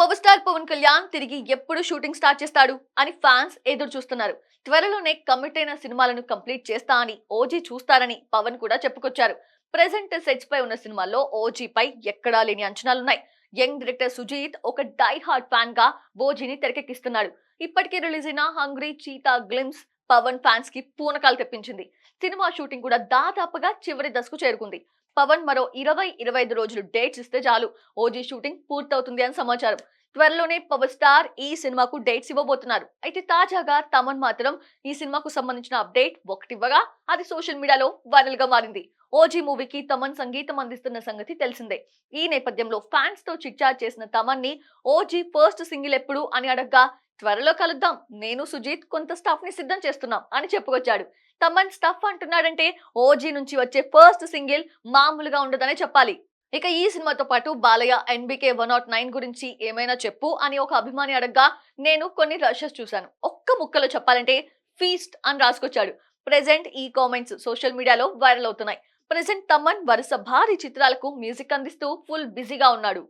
Power star Pawan Kalyan తిరిగి ఎప్పుడు shooting start చేస్తాడు అని ఫ్యాన్స్ ఎదురు చూస్తున్నారు. త్వరలోనే కమిట్ అయిన సినిమాలను కంప్లీట్ చేస్తా అని ఓజీ చూస్తారని పవన్ కూడా చెప్పుకొచ్చారు. ప్రెసెంట్ సెట్స్ పై ఉన్న సినిమాల్లో ఓజీ పై ఎక్కడా లేని అంచనాలున్నాయి. యంగ్ డైరెక్టర్ సుజీత్ ఒక డై హార్డ్ ఫ్యాన్ గా ఓజీని తెరకెక్కిస్తున్నాడు. ఇప్పటికే రిలీజ్ అయిన hungry cheetah glimpse Pawan fans కి పూనకాలు తెప్పించింది. సినిమా షూటింగ్ కూడా దాదాపుగా చివరి దశకు చేరుకుంది. పవన్ మరో 20-25 రోజులు డేట్స్ ఇస్తే చాలు ఓజీ షూటింగ్ పూర్తవుతుంది అని సమాచారం. త్వరలోనే పవర్ స్టార్ ఈ సినిమాకు డేట్స్ ఇవ్వబోతున్నారు. అయితే తాజాగా తమన్ మాత్రం ఈ సినిమాకు సంబంధించిన అప్డేట్ ఒకటివ్వగా అది సోషల్ మీడియాలో వైరల్ గా మారింది. ఓజీ మూవీకి తమన్ సంగీతం అందిస్తున్న సంగతి తెలిసిందే. ఈ నేపథ్యంలో ఫ్యాన్స్ తో చిట్చాట్ చేసిన తమన్ ని ఓజీ ఫస్ట్ సింగిల్ ఎప్పుడు అని అడగ్గా త్వరలో కలుద్దాం, నేను సుజీత్ కొంత స్టఫ్ ని సిద్ధం చేస్తున్నాం అని చెప్పుకొచ్చాడు. తమన్ స్టఫ్ అంటున్నాడంటే ఓజీ నుంచి వచ్చే ఫస్ట్ సింగిల్ మామూలుగా ఉండదనే చెప్పాలి. ఇక ఈ సినిమాతో పాటు బాలయ్య ఎన్బికే 109 గురించి ఏమైనా చెప్పు అని ఒక అభిమాని అడగ్గా నేను కొన్ని రషెస్ చూశాను, ఒక్క ముక్కలో చెప్పాలంటే ఫీస్ట్ అని రాసుకొచ్చాడు. ప్రెజెంట్ ఈ కామెంట్స్ సోషల్ మీడియాలో వైరల్ అవుతున్నాయి. ప్రెజెంట్ తమన్ వరుస భారీ చిత్రాలకు మ్యూజిక్ అందిస్తూ ఫుల్ బిజీగా ఉన్నాడు.